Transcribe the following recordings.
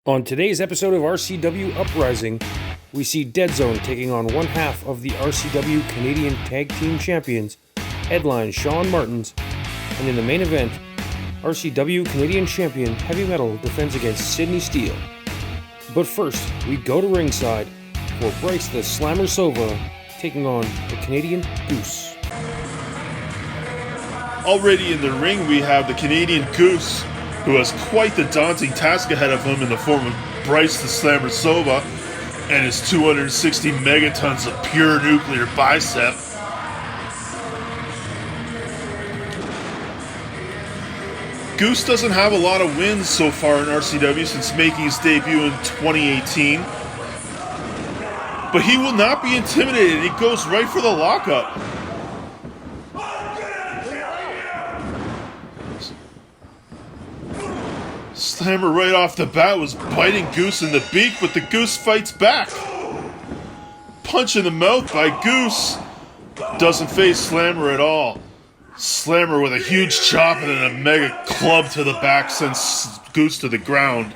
On today's episode of RCW Uprising, we see Deadzone taking on one half of the RCW Canadian Tag Team Champions, headline Shaun Martens, and in the main event, RCW Canadian Champion Heavy Metal defends against Sydney Steele. But first, we go to ringside for Brice The Slammer Sova taking on the Canadian Goose. Already in the ring, we have the Canadian Goose, who has quite the daunting task ahead of him in the form of Brice The Slammer Sova and his 260 megatons of pure nuclear bicep. Goose doesn't have a lot of wins so far in RCW since making his debut in 2018. But he will not be intimidated. He goes right for the lockup. Slammer right off the bat was biting Goose in the beak, but the Goose fights back. Punch in the mouth by Goose. Doesn't face Slammer at all. Slammer with a huge chop and then a mega club to the back sends Goose to the ground.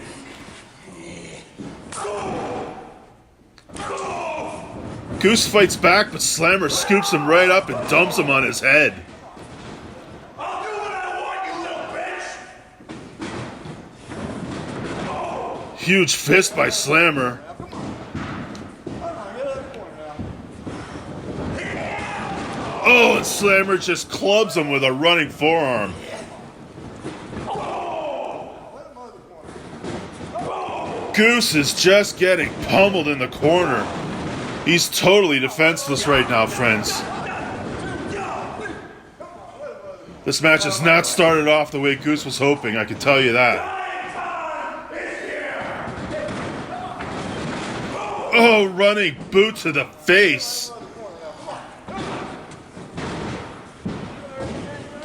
Goose fights back, but Slammer scoops him right up and dumps him on his head. Huge fist by Slammer. Oh, and Slammer just clubs him with a running forearm. Goose is just getting pummeled in the corner. He's totally defenseless right now, friends. This match has not started off the way Goose was hoping, I can tell you that. Oh, running boot to the face.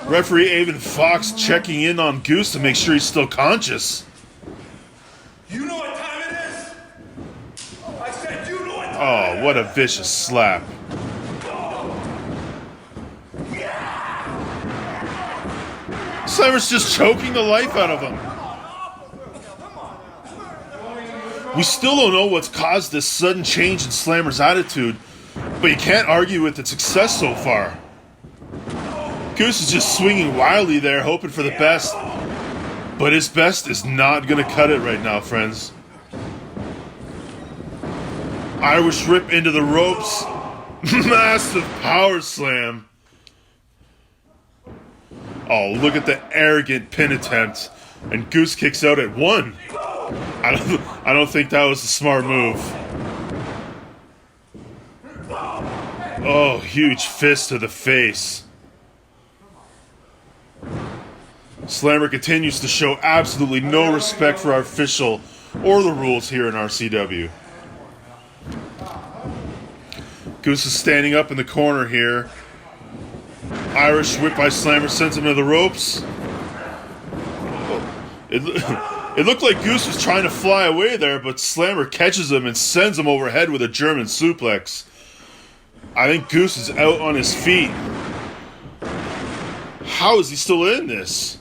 Referee Avon Fox checking in on Goose to make sure he's still conscious. You know what time it is? I said you know what time Oh, it is. what a vicious slap. Slammer's just choking the life out of him. We still don't know what's caused this sudden change in Slammer's attitude, but you can't argue with its success so far. Goose is just swinging wildly there, hoping for the best, but his best is not going to cut it right now, friends. Irish rip into the ropes. Massive power slam. Oh, look at the arrogant pin attempt, and Goose kicks out at one. I don't think that was a smart move. Oh, huge fist to the face. Slammer continues to show absolutely no respect for our official or the rules here in RCW. Goose is standing up in the corner here. Irish whip by Slammer sends him to the ropes. It looked like Goose was trying to fly away there, but Slammer catches him and sends him overhead with a German suplex. I think Goose is out on his feet. How is he still in this?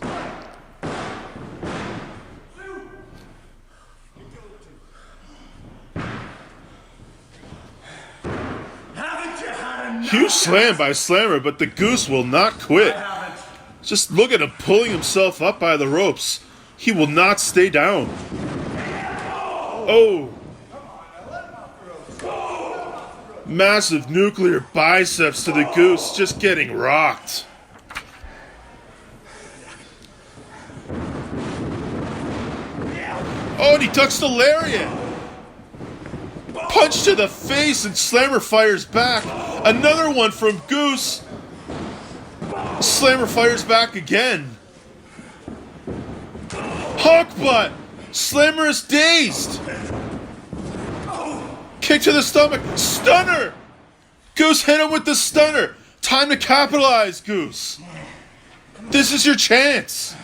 Huge slam by Slammer, but the Goose will not quit. Just look at him pulling himself up by the ropes. He will not stay down. Oh. Massive nuclear biceps to the Goose, just getting rocked. Oh, and he ducks the lariat. Punch to the face, and Slammer fires back. Another one from Goose. Slammer fires back again. Hawk butt! Slammer is dazed! Kick to the stomach. Stunner! Goose hit him with the stunner. Time to capitalize, Goose. This is your chance.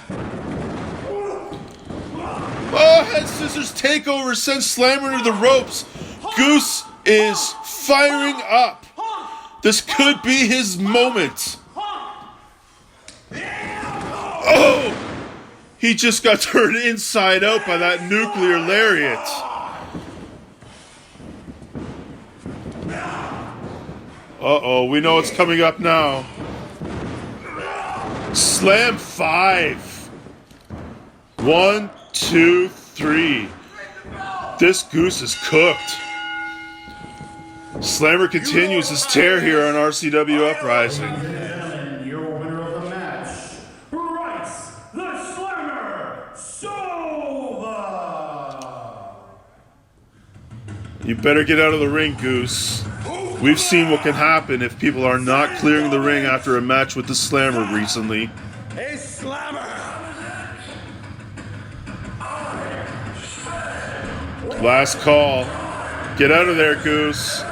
Oh, head scissors takeover sends Slammer to the ropes. Goose is firing up. This could be his moment. Oh! He just got turned inside out by that nuclear lariat. Uh-oh, we know what's coming up now. Slam 5. 1, 2, 3. This Goose is cooked. Slammer continues his tear here on RCW Uprising. And your winner of the match, Brice The Slammer Sova. You better get out of the ring, Goose. We've seen what can happen if people are not clearing the ring after a match with the Slammer recently. Hey, Slammer! Last call. Get out of there, Goose.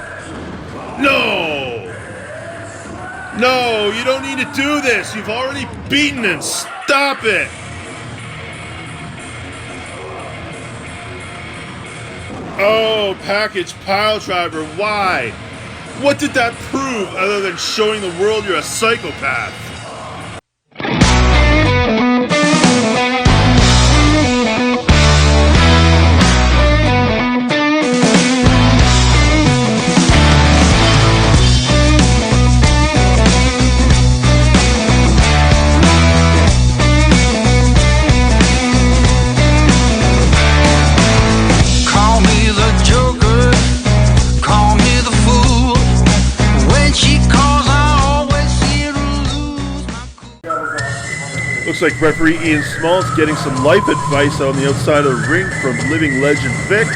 No! No, you don't need to do this. You've already beaten him. Stop it! Oh, package pile driver. Why? What did that prove other than showing the world you're a psychopath? Call me the Joker, call me the fool. When she calls, I always seem to lose my cool. Looks like referee Ian Small's getting some life advice on the outside of the ring from living legend Vic.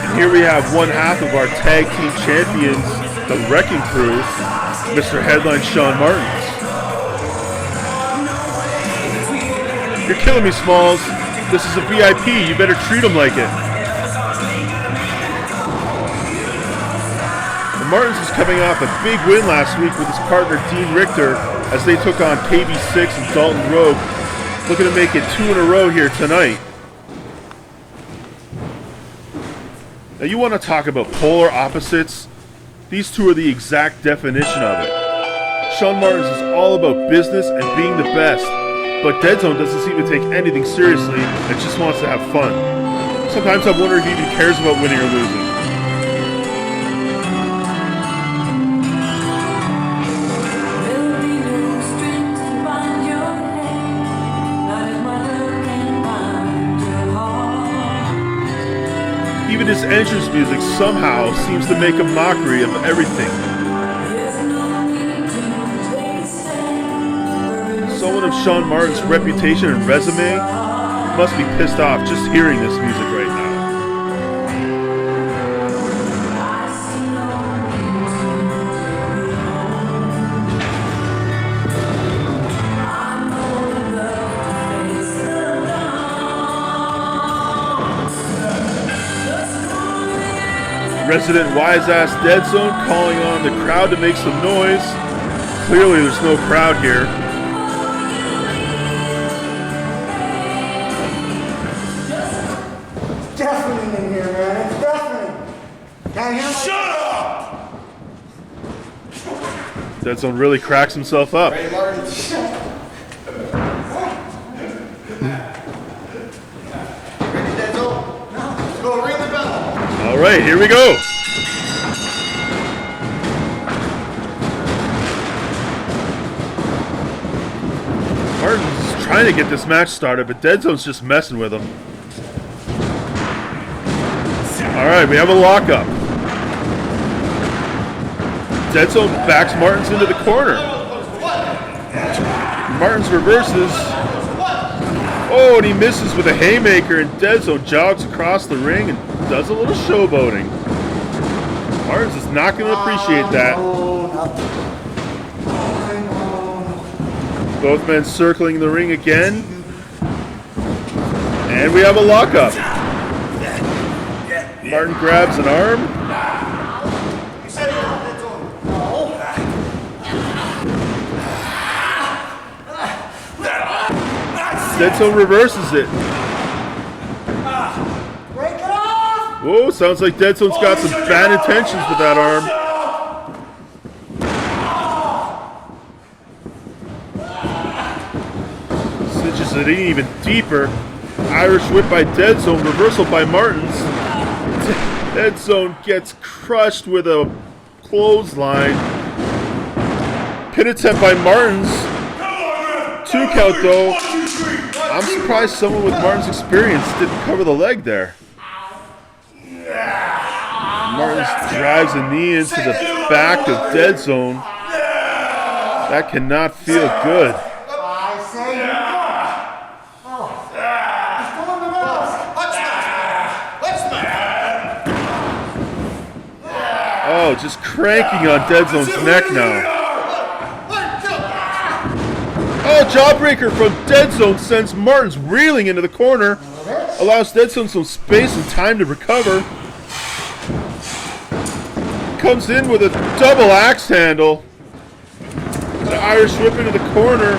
And here we have one half of our tag team champions, the Wrecking Crew, Mr. Headline Shaun Martens. You're killing me, Smalls. This is a VIP. You better treat him like it. And Martens is coming off a big win last week with his partner Dean Richter as they took on KB6 and Dalton Rogue, looking to make it 2 in a row here tonight. Now you want to talk about polar opposites? These two are the exact definition of it. Shaun Martens is all about business and being the best, but Deadzone doesn't seem to take anything seriously and just wants to have fun. Sometimes I wonder if he even cares about winning or losing. Even his entrance music somehow seems to make a mockery of everything. Someone of Shaun Martens' reputation and resume must be pissed off just hearing this music right now. Resident wise-ass Deadzone calling on the crowd to make some noise. Clearly there's no crowd here. Deafening in here, man. It's deafening. Can't hear my... Shut up! Deadzone really cracks himself up. Hey, Martin. Ready, Deadzone? No. Let's go ring the bell. All right, here we go. Martin's trying to get this match started, but Deadzone's just messing with him. All right, we have a lockup. Deadzone backs Martens into the corner. Martens reverses. Oh, and he misses with a haymaker, and Deadzone jogs across the ring and does a little showboating. Martens is not going to appreciate that. Both men circling the ring again. And we have a lockup. Martin grabs an arm. Deadzone reverses it. Break it off! Whoa, sounds like Deadzone's got some bad intentions with that arm. Cinches it in even deeper. Irish whip by Deadzone, reversal by Martens. Deadzone gets crushed with a clothesline. Pin attempt by Martens. 2 count though. I'm surprised someone with Martens' experience didn't cover the leg there. Martens drives a knee into the back of Deadzone. That cannot feel good. I say Oh, just cranking on Deadzone's neck now. Oh, jawbreaker from Deadzone sends Martens reeling into the corner. Allows Deadzone some space and time to recover. Comes in with a double axe handle. An Irish whip into the corner.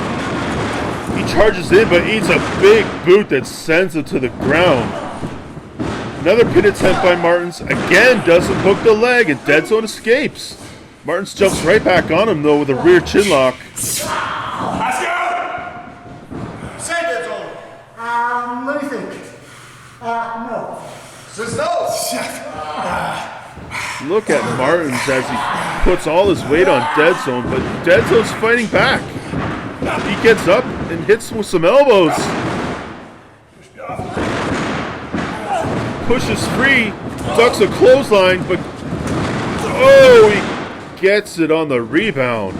He charges in but eats a big boot that sends him to the ground. Another pin attempt by Martens. Again doesn't hook the leg and Deadzone escapes. Martens jumps right back on him though with a rear chin lock. Let me think. No. Says no. Look at Martens as he puts all his weight on Deadzone, but Deadzone's fighting back. He gets up and hits with some elbows. Pushes free, ducks a clothesline, but oh, he gets it on the rebound.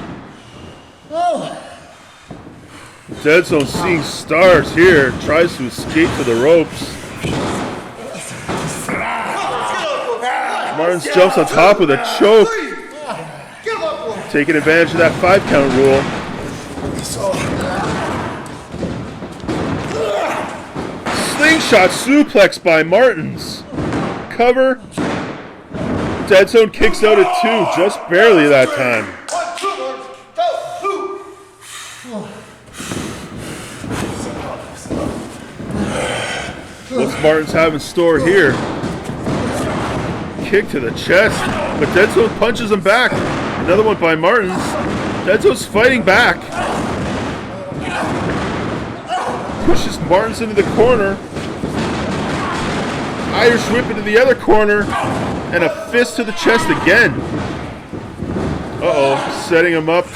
Deadzone seeing stars here, tries to escape to the ropes. Martens jumps on top with a choke. Taking advantage of that 5 count rule. Slingshot suplex by Martens. Cover. Deadzone kicks out at 2, just barely that time. What's Martens have in store here? Kick to the chest, but Deadzone punches him back. Another one by Martens. Deadzone's fighting back. Pushes Martens into the corner. Irish whip into the other corner. And a fist to the chest again. Uh-oh, setting him up.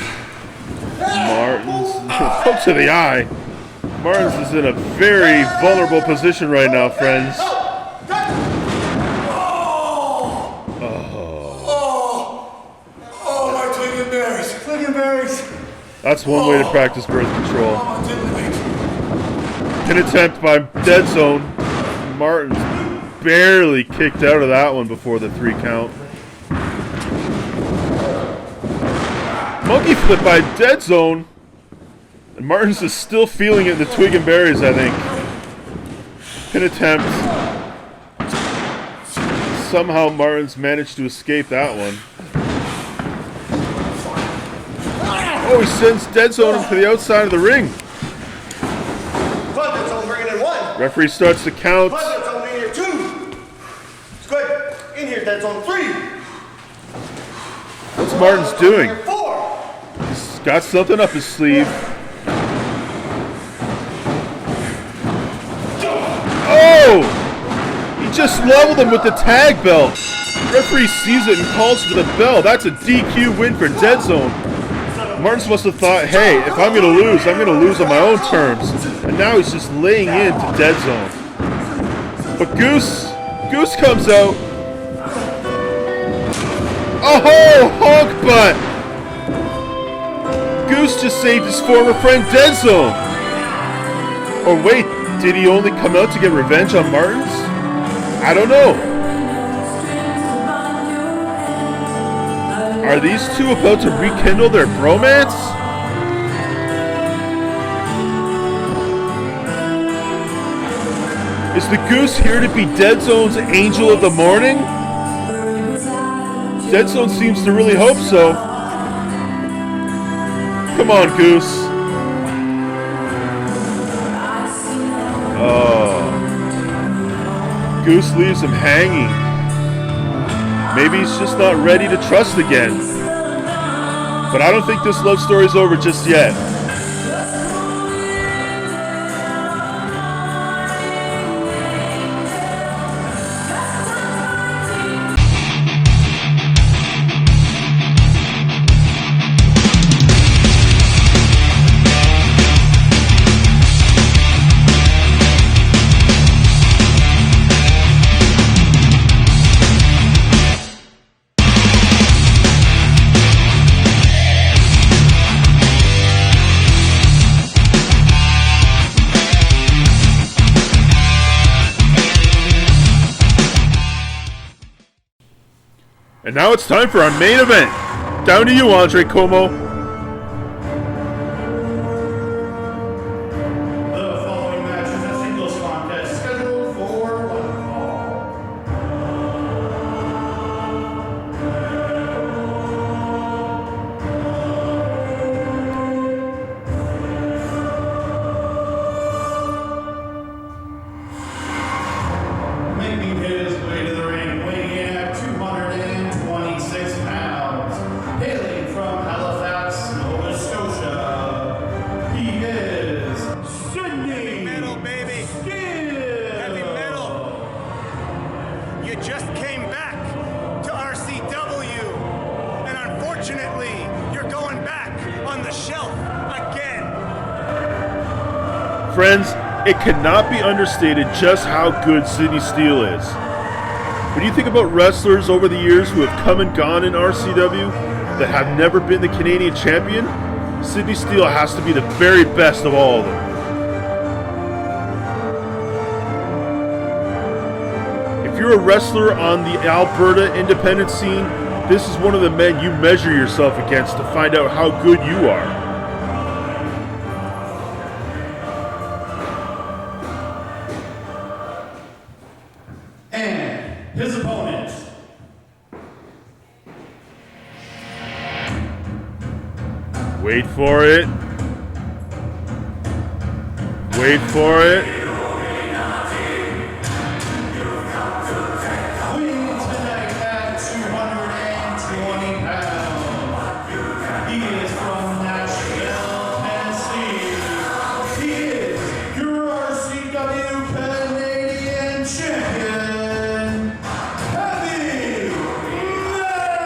Martens, hook to the eye. Martens is in a very vulnerable position right now, friends. Oh, my twig berries. Twig berries. That's one way to practice birth control. Pin attempt by Deadzone. Martens barely kicked out of that one before the 3 count. Monkey flip by Deadzone. And Martens is still feeling it in the twig and berries, I think. Pin attempt. Somehow Martens managed to escape that one. Oh, he sends Deadzone to the outside of the ring. Deadzone bringing in 1. Referee starts to count. Deadzone in here 2. It's good. In here, Deadzone 3. What's Martens doing? 4. He's got something up his sleeve. Oh! He just leveled him with the tag belt. Referee sees it and calls for the bell. That's a DQ win for Deadzone. Martens must have thought, hey, if I'm going to lose on my own terms. And now he's just laying into Deadzone. But Goose comes out. Oh, honk butt! Goose just saved his former friend Deadzone. Or wait, did he only come out to get revenge on Martens? I don't know. Are these two about to rekindle their bromance? Is the Goose here to be Deadzone's angel of the morning? Deadzone seems to really hope so. Come on, Goose. Oh. Goose leaves him hanging. Maybe he's just not ready to trust again. But I don't think this love story's over just yet. And now it's time for our main event. Down to you, Andre Como. The following match is a singles contest scheduled for one fall. Making his way to the ring, weighing in at 226 pounds, hailing from Halifax, Nova Scotia, he is Sydney Heavy metal, baby. Steele. Heavy metal. You just came back to RCW, and unfortunately, you're going back on the shelf again. Friends, it cannot be understated just how good Sydney Steele is. When you think about wrestlers over the years who have come and gone in RCW that have never been the Canadian champion, Sydney Steele has to be the very best of all of them. If you're a wrestler on the Alberta independent scene, this is one of the men you measure yourself against to find out how good you are. And his opponent, Wait for it. Wait for it. weighing in tonight at 220 pounds. He is from Nashville, Tennessee. He is your RCW Canadian champion, Heavy Metal.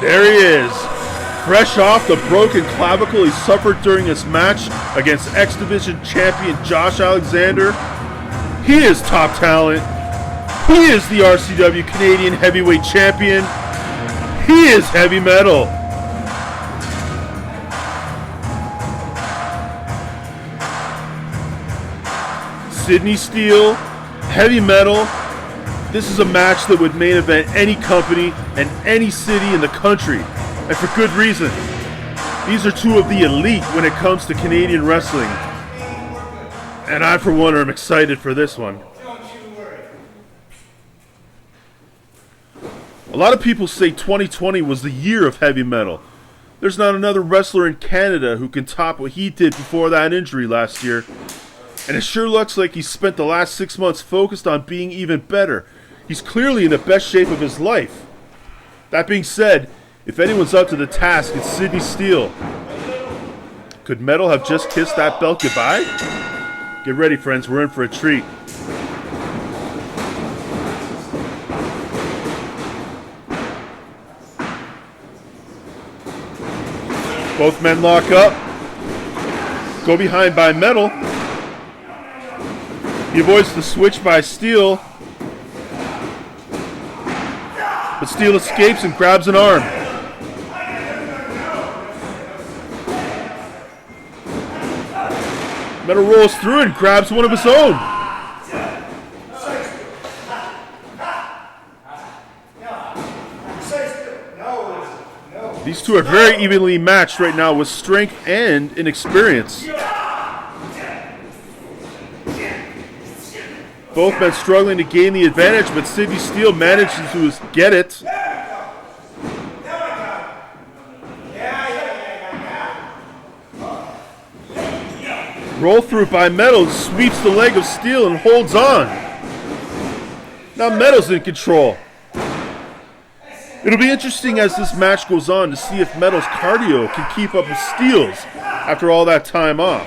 There he is. Fresh off the broken clavicle he suffered during his match against X Division champion Josh Alexander. He is top talent. He is the RCW Canadian Heavyweight Champion. He is Heavy Metal. Sydney Steele, Heavy Metal. This is a match that would main event any company and any city in the country, and for good reason. These are two of the elite when it comes to Canadian wrestling, and I for one am excited for this one. A lot of people say 2020 was the year of Heavy Metal. There's not another wrestler in Canada who can top what he did before that injury last year, and it sure looks like he's spent the last 6 months focused on being even better. He's clearly in the best shape of his life. That being said, if anyone's up to the task, it's Sydney Steele. Could Metal have just kissed that belt goodbye? Get ready, friends. We're in for a treat. Both men lock up. Go behind by Metal. He avoids the switch by Steele. But Steele escapes and grabs an arm. Metal rolls through and grabs one of his own. These two are very evenly matched right now with strength and inexperience. Both men struggling to gain the advantage, but Sydney Steele manages to get it. Roll through by Metal, sweeps the leg of Steele and holds on. Now Metal's in control. It'll be interesting as this match goes on to see if Metal's cardio can keep up with Steele's after all that time off.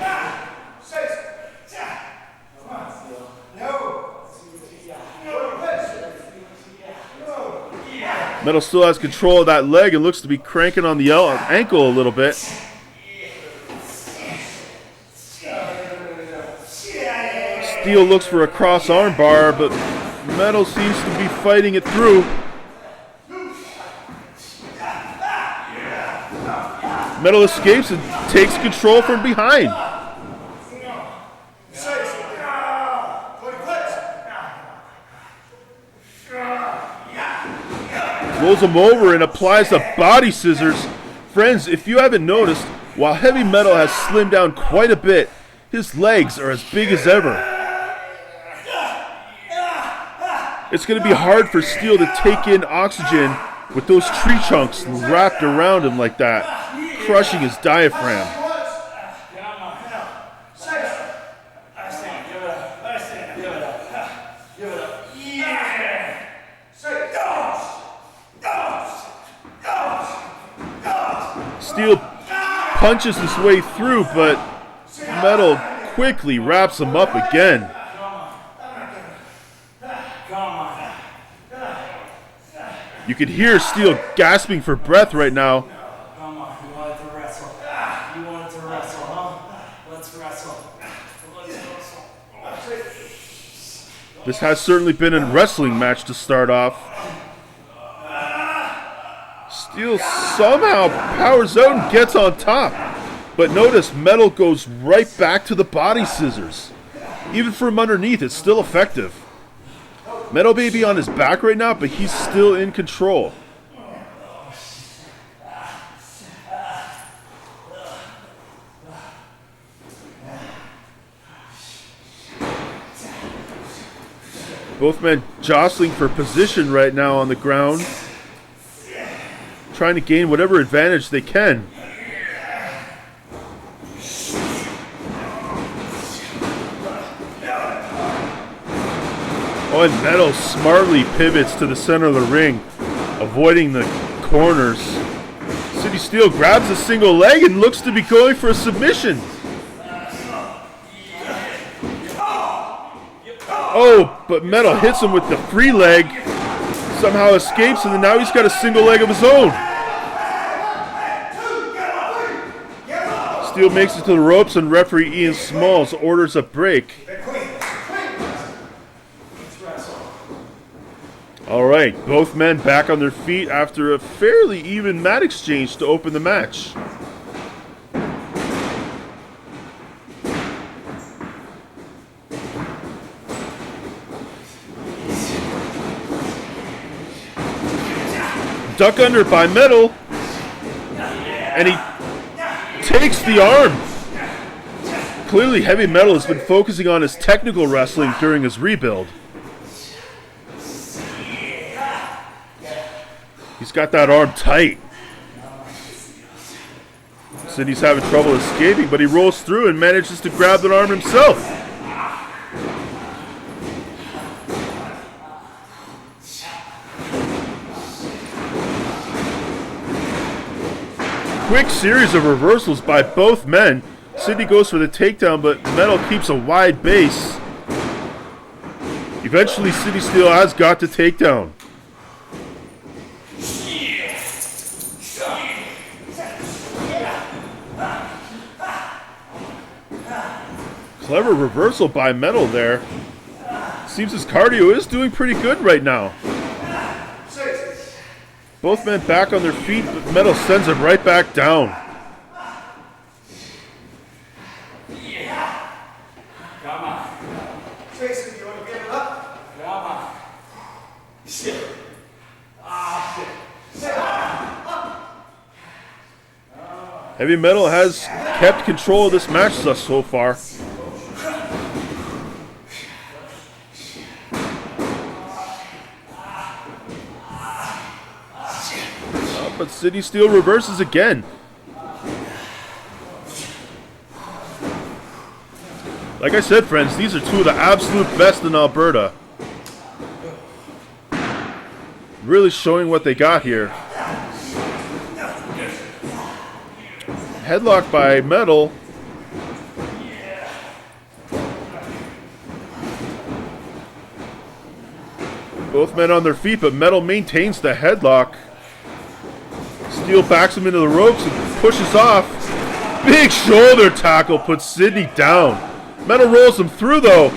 Metal still has control of that leg and looks to be cranking on the ankle a little bit. Steele looks for a cross arm bar, but Metal seems to be fighting it through. Metal escapes and takes control from behind. Rolls him over and applies the body scissors. Friends, if you haven't noticed, while Heavy Metal has slimmed down quite a bit, his legs are as big as ever. It's going to be hard for Steele to take in oxygen with those tree chunks wrapped around him like that, crushing his diaphragm. Steele punches his way through, but Metal quickly wraps him up again. You can hear Steele gasping for breath right now. Come on, you wanted to wrestle. You wanted to wrestle, huh? Let's wrestle. Let's wrestle. This has certainly been a wrestling match to start off. Steele somehow powers out and gets on top. But notice Metal goes right back to the body scissors. Even from underneath, it's still effective. Metal may be on his back right now, but he's still in control. Both men jostling for position right now on the ground, trying to gain whatever advantage they can. Oh, and Metal smartly pivots to the center of the ring, avoiding the corners. Sydney Steele grabs a single leg and looks to be going for a submission. Oh, but Metal hits him with the free leg, somehow escapes, and then now he's got a single leg of his own. Steele makes it to the ropes, and referee Ian Smalls orders a break. All right, both men back on their feet after a fairly even mat exchange to open the match. Duck under by Metal, and he takes the arm. Clearly, Heavy Metal has been focusing on his technical wrestling during his rebuild. He's got that arm tight. Sidney's having trouble escaping, but he rolls through and manages to grab that arm himself. Quick series of reversals by both men. Sydney goes for the takedown, but Metal keeps a wide base. Eventually, Sydney Steele has got the takedown. Clever reversal by Metal there. Seems his cardio is doing pretty good right now. Both men back on their feet, but Metal sends him right back down. Come on. Jason, you want to give it up? Come on. Shit. Shit. Heavy Metal has kept control of this match thus so far. But Sydney Steele reverses again. Like I said, friends, these are two of the absolute best in Alberta. Really showing what they got here. Headlock by Metal. Both men on their feet, but Metal maintains the headlock. Steele backs him into the ropes and pushes off. Big shoulder tackle puts Sydney down. Metal rolls him through though.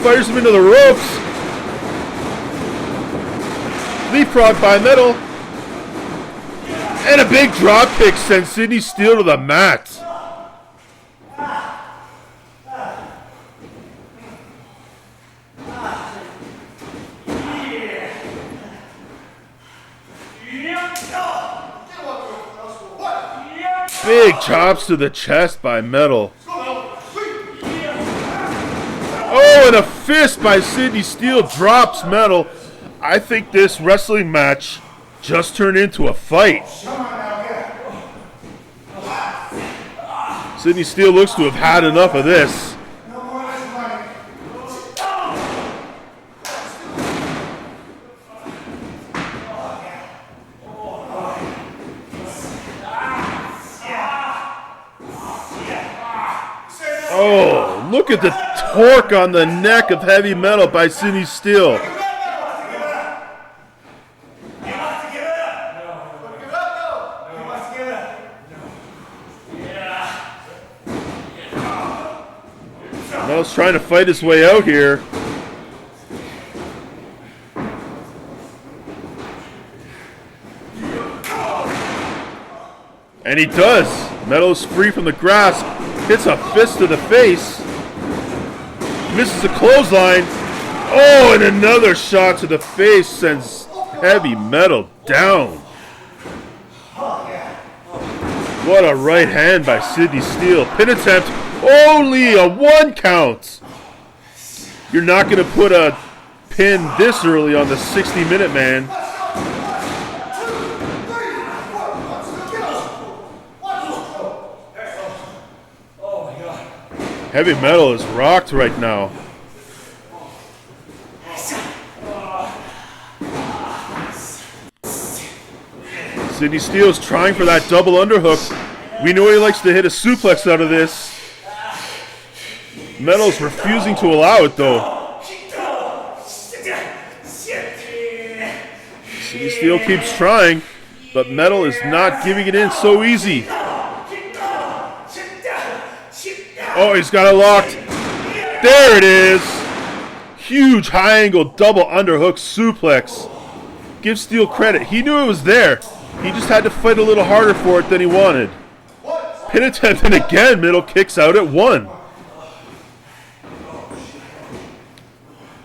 Fires him into the ropes. Leapfrog by Metal. And a big drop kick sends Sydney Steele to the mat. Big chops to the chest by Metal. Oh, and a fist by Sydney Steele drops Metal. I think this wrestling match just turned into a fight. Sydney Steele looks to have had enough of this. Oh, look at the torque on the neck of Heavy Metal by Sydney Steele. Metal's trying to fight his way out here. And he does. Metal's free from the grasp. Hits a fist to the face. Misses a clothesline. Oh, and another shot to the face sends Heavy Metal down. What a right hand by Sydney Steele. Pin attempt. Only a 1 count. You're not going to put a pin this early on the 60-minute man. Heavy Metal is rocked right now. Sydney Steele's trying for that double underhook. We know he likes to hit a suplex out of this. Metal's refusing to allow it though. Sydney Steele keeps trying, but Metal is not giving it in so easy. Oh, he's got it locked. There it is. Huge high-angle double underhook suplex. Give Steele credit. He knew it was there. He just had to fight a little harder for it than he wanted. Pin attempt, and again, Metal kicks out at 1.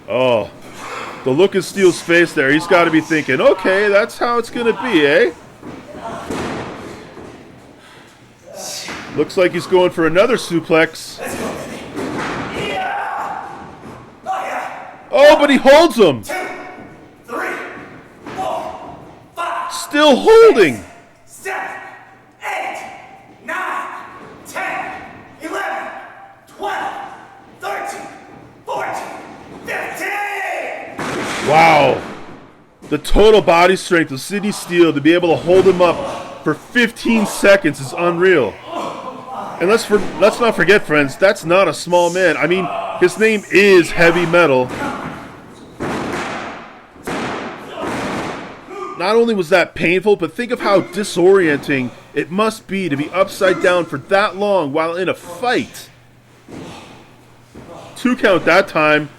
Oh, the look in Steele's face there. He's got to be thinking, okay, that's how it's going to be, eh? Looks like he's going for another suplex. Oh, but he holds him. 2, 3, 4, 5. Still holding. 7, 8, 9, 10, 11, 12, 13, 14, 15. Wow. The total body strength of Sydney Steele to be able to hold him up for 15 seconds is unreal. And let's not forget, friends, that's not a small man. I mean, his name is Heavy Metal. Not only was that painful, but think of how disorienting it must be to be upside down for that long while in a fight. 2 count that time.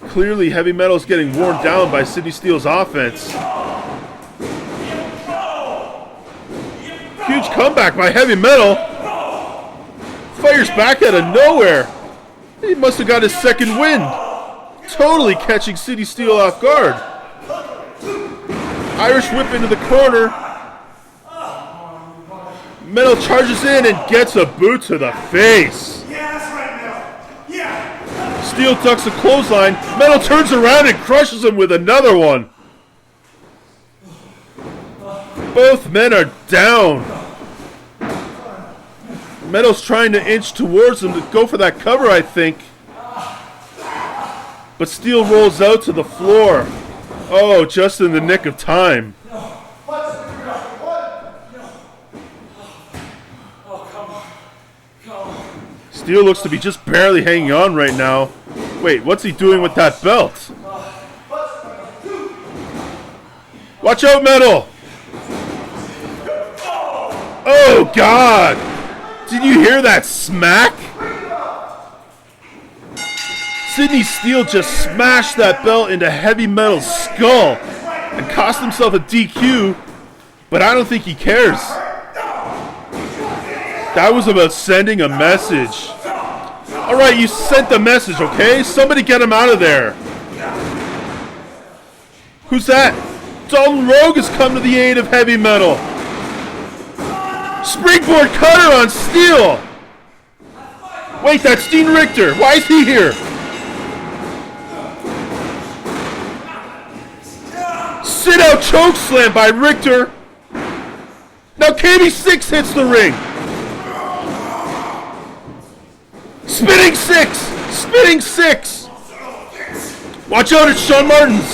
Clearly, Heavy Metal's getting worn down by Sydney Steele's offense. Huge comeback by Heavy Metal. Fires back out of nowhere. He must have got his second wind. Totally catching Sydney Steele off guard. Irish whip into the corner. Metal charges in and gets a boot to the face. Yeah, that's right, Metal. Yeah. Steele ducks a clothesline. Metal turns around and crushes him with another one. Both men are down. Metal's trying to inch towards him to go for that cover, I think. but Steele rolls out to the floor. Oh, just in the nick of time. Steele looks to be just barely hanging on right now. Wait, what's he doing with that belt? Watch out, Metal! Oh, God! Did you hear that smack? Sydney Steele just smashed that belt into Heavy Metal's skull and cost himself a DQ, but I don't think he cares. That was about sending a message. Alright, you sent the message, okay? Somebody get him out of there. Who's that? Dalton Rogue has come to the aid of Heavy Metal. Springboard cutter on Steele. Wait, that's Dean Richter. Why is he here? Sit out choke slam by Richter. Now KB6 hits the ring. Spinning six! Spinning six! Watch out, it's Shaun Martens!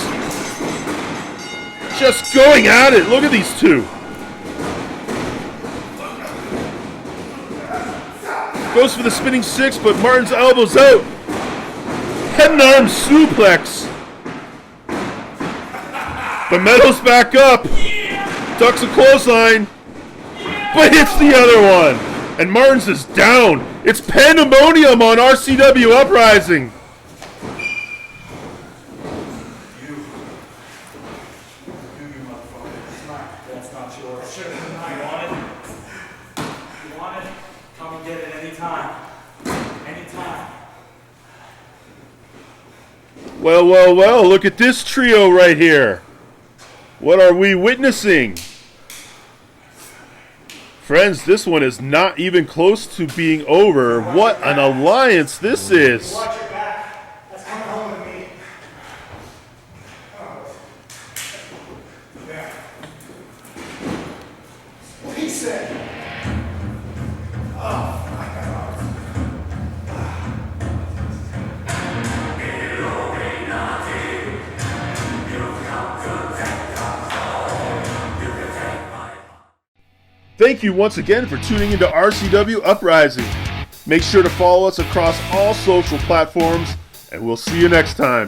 Just going at it. Look at these two. Goes for the spinning six, but Martens elbows out. Head and arm suplex. But Metal's back up. Ducks a clothesline. But hits the other one. And Martens is down. It's pandemonium on RCW Uprising. That's not yours. You want it? Come and get it anytime. Anytime. Well, well, well, look at this trio right here. What are we witnessing? Friends, this one is not even close to being over. What an alliance this is. Watch your back. That's coming home with me. Yeah. What he said. Oh, my God. Thank you once again for tuning into RCW Uprising. Make sure to follow us across all social platforms, and we'll see you next time.